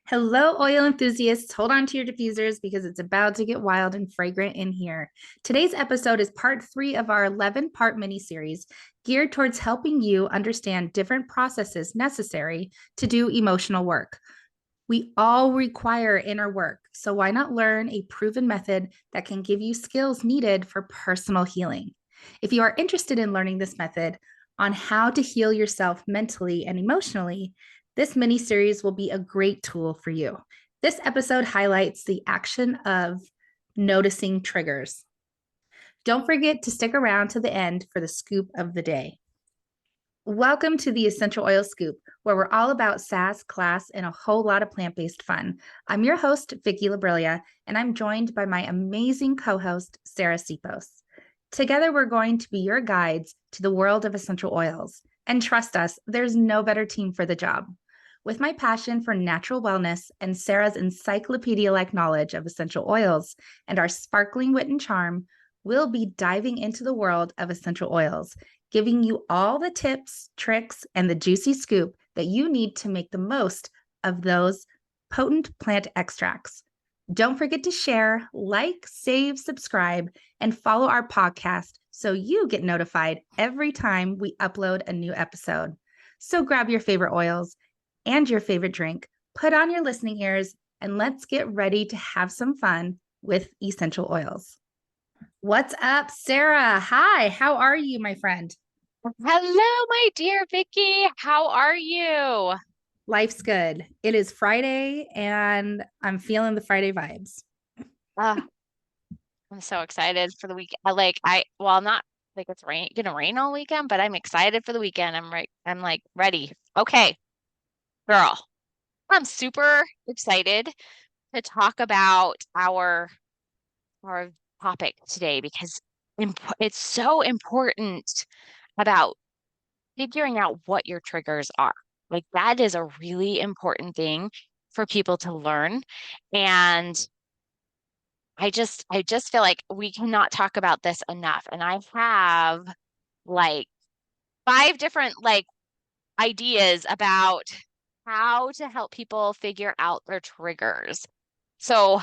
Hello, oil enthusiasts. Hold on to your diffusers because it's about to get wild and fragrant in here. Today's episode is part 3 of our 11-part mini-series geared towards helping you understand different processes necessary to do emotional work. We all require inner work, so why not learn a proven method that can give you skills needed for personal healing? If you are interested in learning this method on how to heal yourself mentally and emotionally, this mini series will be a great tool for you. This episode highlights the action of noticing triggers. Don't forget to stick around to the end for the scoop of the day. Welcome to the Essential Oil Scoop, where we're all about sass, class, and a whole lot of plant-based fun. I'm your host, Vicky Labrilia, and I'm joined by my amazing co-host, Sarah Sipos. Together, we're going to be your guides to the world of essential oils. And trust us, there's no better team for the job. With my passion for natural wellness and Sarah's encyclopedia-like knowledge of essential oils and our sparkling wit and charm, we'll be diving into the world of essential oils, giving you all the tips, tricks, and the juicy scoop that you need to make the most of those potent plant extracts. Don't forget to share, like, save, subscribe, and follow our podcast so you get notified every time we upload a new episode. So grab your favorite oils and your favorite drink, put on your listening ears, and let's get ready to have some fun with essential oils. What's up, Sarah? Hi, how are you, my friend? Hello, my dear Vicky. How are you? Life's good. It is Friday, and I'm feeling the Friday vibes. Uh, I'm so excited for the week. Not like it's gonna rain all weekend, but I'm excited for the weekend. I'm like ready. Okay, girl. I'm super excited to talk about our topic today because it's so important about figuring out what your triggers are. Like that is a really important thing for people to learn. And I just feel like we cannot talk about this enough. And I have like five different ideas about how to help people figure out their triggers. So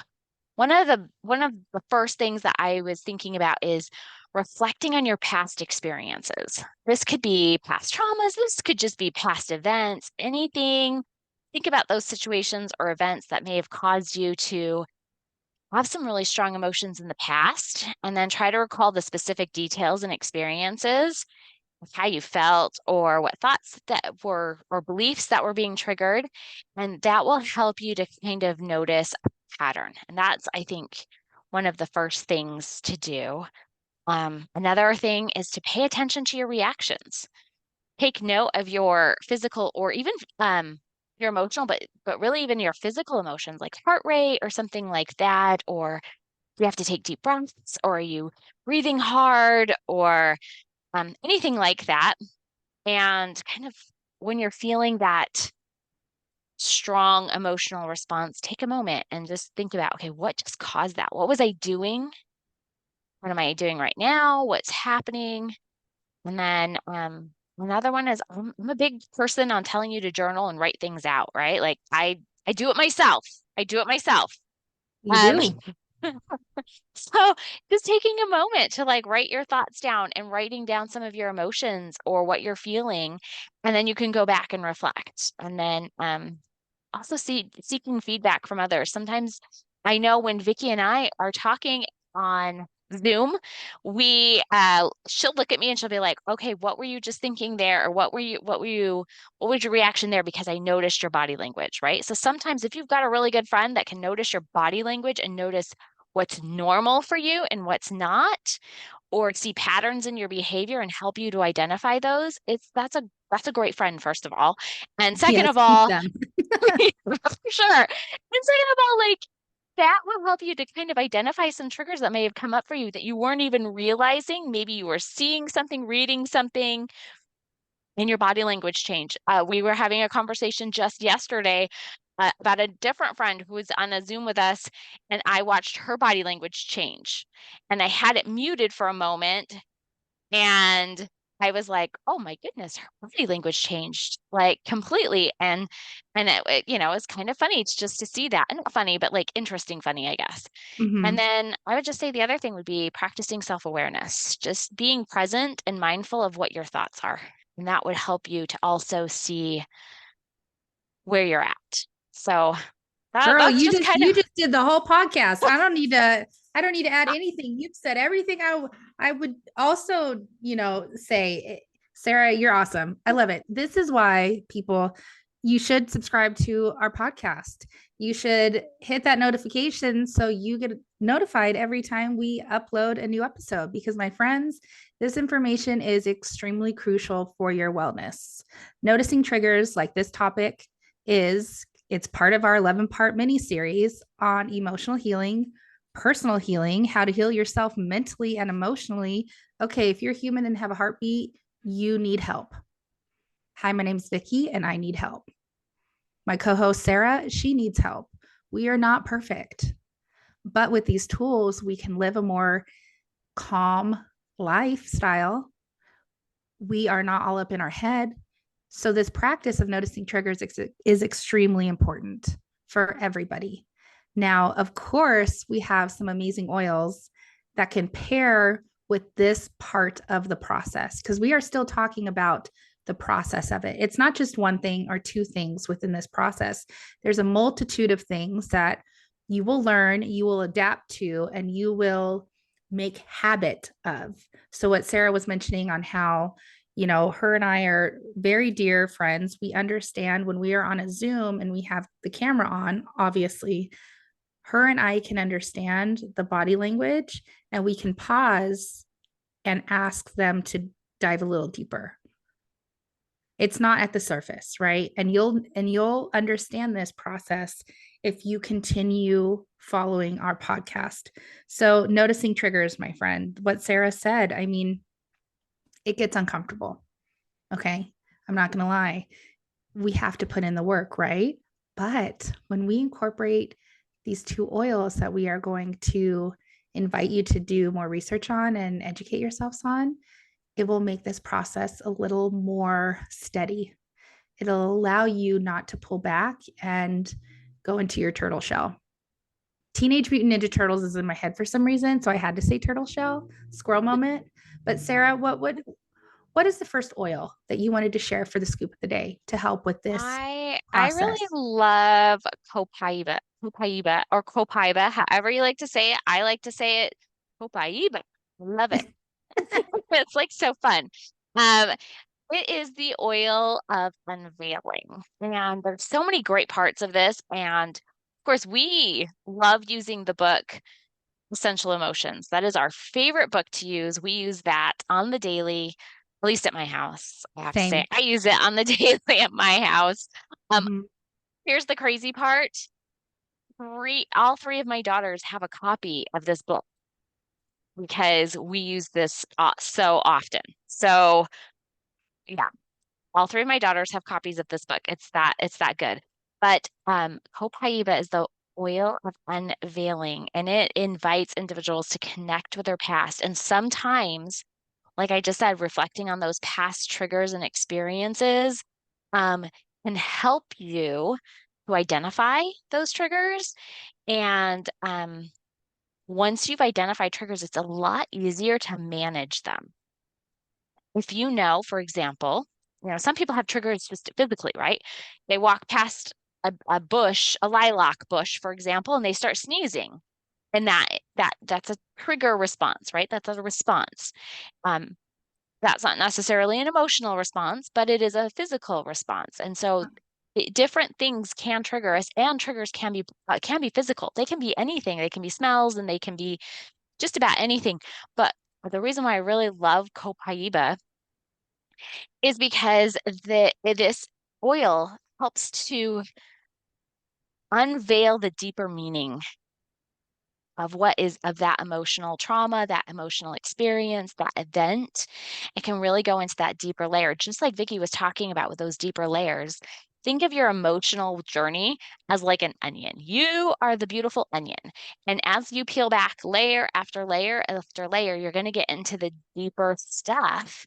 one of the first things that I was thinking about is reflecting on your past experiences. This could be past traumas, this could just be past events, anything. Think about those situations or events that may have caused you to have some really strong emotions in the past, and then try to recall the specific details and experiences of how you felt or what thoughts that were or beliefs that were being triggered. And that will help you to kind of notice a pattern. And that's, I think, one of the first things to do. Another thing is to pay attention to your reactions. Take note of your physical or even your emotional, but really even your physical emotions like heart rate or something like that, or do you have to take deep breaths, or are you breathing hard, or anything like that. And kind of when you're feeling that strong emotional response, take a moment and just think about, okay, what just caused that? What was I doing? What am I doing right now? What's happening? And then another one is I'm a big person on telling you to journal and write things out, right? Like I do it myself. I do it myself. You Um, do. so just taking a moment to like write your thoughts down and writing down some of your emotions or what you're feeling, and then you can go back and reflect. And then also seeking feedback from others. Sometimes I know when Vicky and I are talking on Zoom, she'll look at me and she'll be like, okay, what were you just thinking there? Or what was your reaction there? Because I noticed your body language, right? So sometimes if you've got a really good friend that can notice your body language and notice what's normal for you and what's not, or see patterns in your behavior and help you to identify those, that's a great friend, first of all. And second Yes, of keep all, them. for sure. And second of all, like that will help you to kind of identify some triggers that may have come up for you that you weren't even realizing. Maybe you were seeing something, reading something, and your body language change. We were having a conversation just yesterday about a different friend who was on a Zoom with us, and I watched her body language change. And I had it muted for a moment, and I was like, oh my goodness, her body language changed like completely. And it was kind of funny just to see that. Not funny, but like interesting funny, I guess. And Hmm. then I would just say the other thing would be practicing self-awareness, just being present and mindful of what your thoughts are. And that would help you to also see where you're at. So Girl, that's you just just kind of, you just did the whole podcast. I don't need to add anything. You've said everything I would also, say. Sarah, you're awesome. I love it. This is why people you should subscribe to our podcast. You should hit that notification so you get notified every time we upload a new episode because my friends, this information is extremely crucial for your wellness. Noticing triggers like this topic is it's part of our 11-part mini series on emotional healing, personal healing, how to heal yourself mentally and emotionally. Okay, if you're human and have a heartbeat, you need help. Hi, my name's Vicky and I need help. My co-host Sarah, she needs help. We are not perfect, but with these tools, we can live a more calm lifestyle. We are not all up in our head. So, this practice of noticing triggers is extremely important for everybody. Now, of course, we have some amazing oils that can pair with this part of the process because we are still talking about the process of it. It's not just one thing or two things within this process. There's a multitude of things that you will learn, you will adapt to, and you will make habit of. So, what Sarah was mentioning on how her and I are very dear friends. We understand when we are on a Zoom and we have the camera on, obviously, her and I can understand the body language and we can pause and ask them to dive a little deeper. It's not at the surface, right? And you'll understand this process if you continue following our podcast. So, noticing triggers, my friend, what Sarah said, I mean, it gets uncomfortable. Okay. I'm not going to lie. We have to put in the work, right? But when we incorporate these two oils that we are going to invite you to do more research on and educate yourselves on, it will make this process a little more steady. It'll allow you not to pull back and go into your turtle shell. Teenage Mutant Ninja Turtles is in my head for some reason, so I had to say turtle shell, squirrel moment. But Sarah, what is the first oil that you wanted to share for the scoop of the day to help with this I really process? love copaiba or copaiba, however you like to say it. I like to say it copaiba. Love it. It's like so fun. Um, it is the oil of unveiling. And there's so many great parts of this. And of course, we love using the book Essential Emotions. That is our favorite book to use. We use that on the daily, at least at my house. I have to say, Same. I use it on the daily at my house. Um, Mhm. Here's the crazy part. All three of my daughters have a copy of this book because we use this so often. So yeah, all three of my daughters have copies of this book. It's that good. But copaiba is the oil of unveiling, and it invites individuals to connect with their past. And sometimes, like I just said, reflecting on those past triggers and experiences um, can help you to identify those triggers. And once you've identified triggers, it's a lot easier to manage them. If you know, for example, some people have triggers just physically, right? They walk past a bush, a lilac bush, for example, and they start sneezing. And that's a trigger response, right? That's a response. Um, that's not necessarily an emotional response, but it is a physical response. And so different things can trigger us, and triggers can be physical. They can be anything. They can be smells, and they can be just about anything. But the reason why I really love copaiba is because this oil helps to unveil the deeper meaning of what is of that emotional trauma, that emotional experience, that event. It can really go into that deeper layer, just like Vicky was talking about with those deeper layers. Think of your emotional journey as like an onion. You are the beautiful onion. And as you peel back layer after layer after layer, you're going to get into the deeper stuff.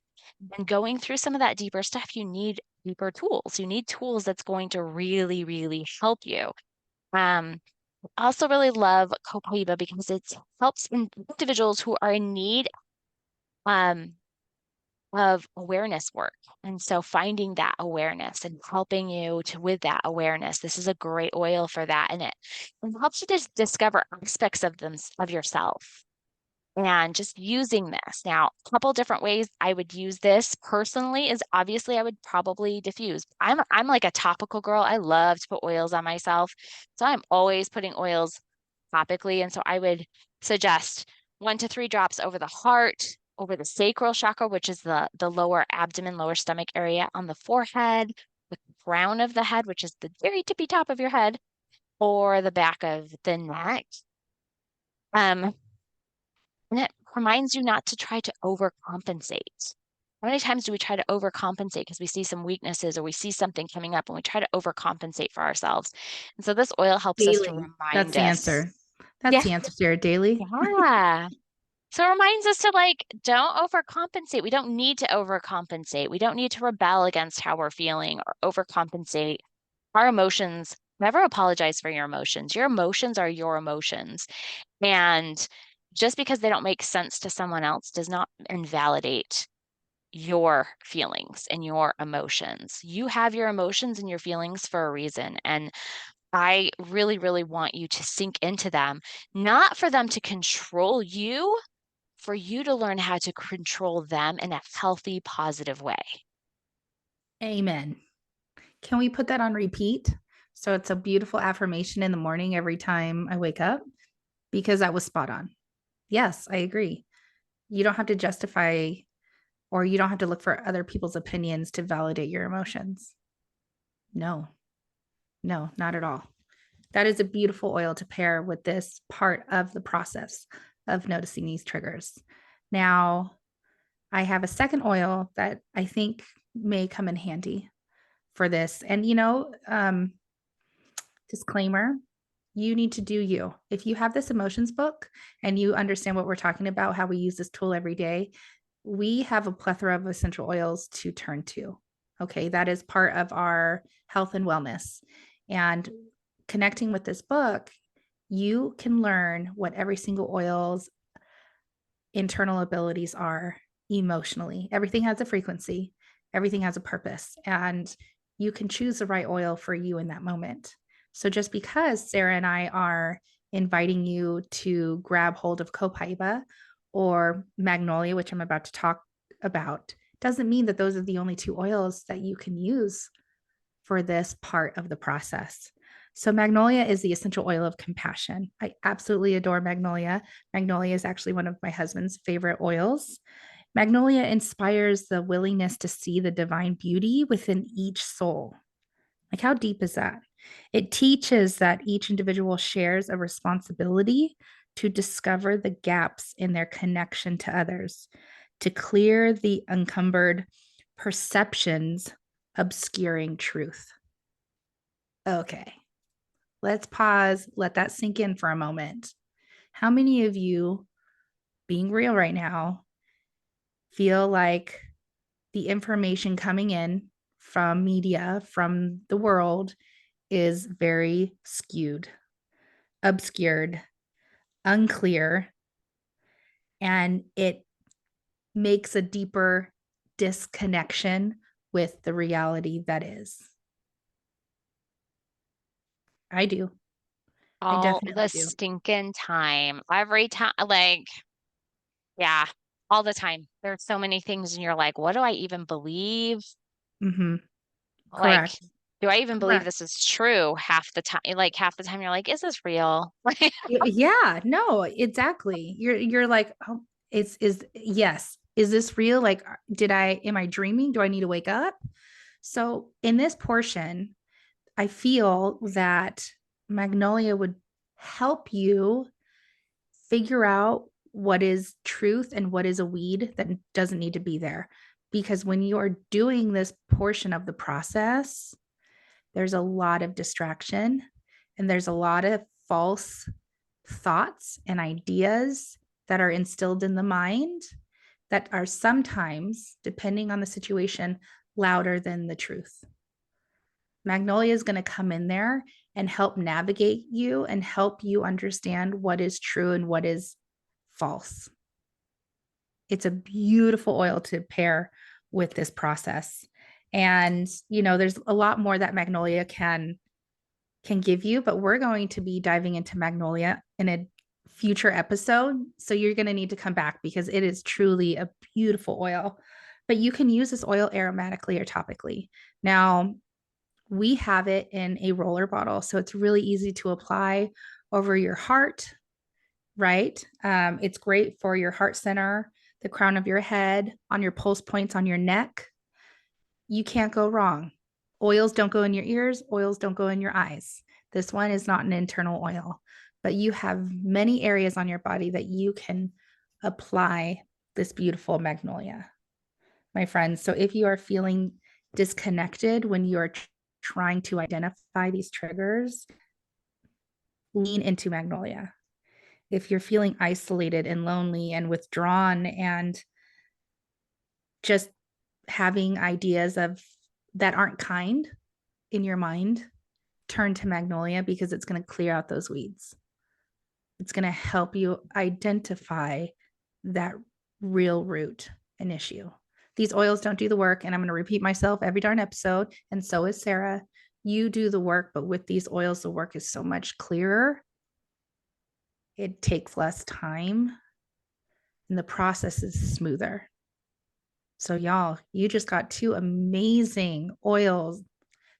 And going through some of that deeper stuff, you need deeper tools. You need tools that's going to really, really help you. Um, I also really love Copaiba because it helps individuals who are in need um, of awareness work. And so finding that awareness and helping you to with that awareness, this is a great oil for that. And it helps you just discover aspects of them of yourself and just using this. Now, a couple different ways I would use this personally is obviously I would probably diffuse. I'm like a topical girl. I love to put oils on myself. So I'm always putting oils topically. And so I would suggest 1 to 3 drops over the heart, over the sacral chakra, which is the lower abdomen, lower stomach area, on the forehead, the crown of the head, which is the very tippy top of your head, or the back of the neck. And it reminds you not to try to overcompensate. How many times do we try to overcompensate because we see some weaknesses or we see something coming up and we try to overcompensate for ourselves? And so this oil helps us to Daily. That's remind the us. answer. That's Yeah. the answer, Sarah. Daily. Yeah. So it reminds us to like, don't overcompensate. We don't need to overcompensate. We don't need to rebel against how we're feeling or overcompensate. Our emotions, never apologize for your emotions. Your emotions are your emotions. And just because they don't make sense to someone else does not invalidate your feelings and your emotions. You have your emotions and your feelings for a reason. And I really, really want you to sink into them, not for them to control you, for you to learn how to control them in a healthy, positive way. Amen. Can we put that on repeat? So it's a beautiful affirmation in the morning every time I wake up, because that was spot on. Yes, I agree. You don't have to justify, or you don't have to look for other people's opinions to validate your emotions. No, no, not at all. That is a beautiful oil to pair with this part of the process of noticing these triggers. Now, I have a second oil that I think may come in handy for this. And, disclaimer, you need to do you. If you have this emotions book and you understand what we're talking about, how we use this tool every day, we have a plethora of essential oils to turn to. Okay, that is part of our health and wellness. And connecting with this book, you can learn what every single oil's internal abilities are emotionally. Everything has a frequency, everything has a purpose, and you can choose the right oil for you in that moment. So just because Sarah and I are inviting you to grab hold of Copaiba or Magnolia, which I'm about to talk about, doesn't mean that those are the only two oils that you can use for this part of the process. So, Magnolia is the essential oil of compassion. I absolutely adore Magnolia. Magnolia is actually one of my husband's favorite oils. Magnolia inspires the willingness to see the divine beauty within each soul. Like, how deep is that? It teaches that each individual shares a responsibility to discover the gaps in their connection to others, to clear the encumbered perceptions obscuring truth. Okay, let's pause, let that sink in for a moment. How many of you, being real right now, feel like the information coming in from media, from the world, is very skewed, obscured, unclear, and it makes a deeper disconnection with the reality that is? I do. I All the definitely do. stinking time. Every time, like, yeah, all the time. There's so many things, and you're like, what do I even believe? Mm-hmm. Like, Correct. do I even believe Correct. this is true half the time? Like, half the time, you're like, is this real? Yeah, no, exactly. You're like, oh, is yes. Is this real? Like, am I dreaming? Do I need to wake up? So in this portion, I feel that Magnolia would help you figure out what is truth and what is a weed that doesn't need to be there. Because when you are doing this portion of the process, there's a lot of distraction and there's a lot of false thoughts and ideas that are instilled in the mind that are sometimes, depending on the situation, louder than the truth. Magnolia is going to come in there and help navigate you and help you understand what is true and what is false. It's a beautiful oil to pair with this process. And, there's a lot more that Magnolia can give you, but we're going to be diving into Magnolia in a future episode. So you're going to need to come back because it is truly a beautiful oil. But you can use this oil aromatically or topically. Now, we have it in a roller bottle, so it's really easy to apply over your heart, right? It's great for your heart center, the crown of your head, on your pulse points on your neck. You can't go wrong. Oils don't go in your ears, oils don't go in your eyes. This one is not an internal oil, but you have many areas on your body that you can apply this beautiful Magnolia, my friends. So if you are feeling disconnected when you're trying to identify these triggers, lean into Magnolia. If you're feeling isolated and lonely and withdrawn and just having ideas of that aren't kind in your mind, turn to Magnolia because it's going to clear out those weeds. It's going to help you identify that real root and issue. These oils don't do the work, and I'm going to repeat myself every darn episode, and so is Sarah. You do the work, but with these oils, the work is so much clearer. It takes less time, and the process is smoother. So, y'all, you just got two amazing oils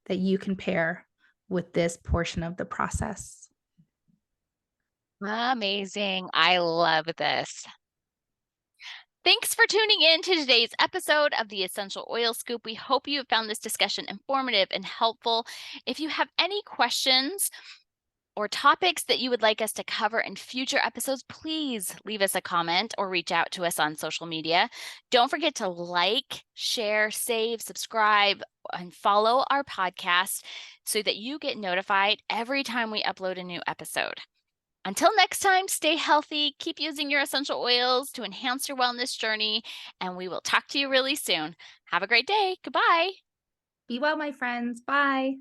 that you can pair with this portion of the process. Amazing. I love this. Thanks for tuning in to today's episode of the Essential Oil Scoop. We hope you have found this discussion informative and helpful. If you have any questions or topics that you would like us to cover in future episodes, please leave us a comment or reach out to us on social media. Don't forget to like, share, save, subscribe, and follow our podcast so that you get notified every time we upload a new episode. Until next time, stay healthy, keep using your essential oils to enhance your wellness journey, and we will talk to you really soon. Have a great day. Goodbye. Be well, my friends. Bye.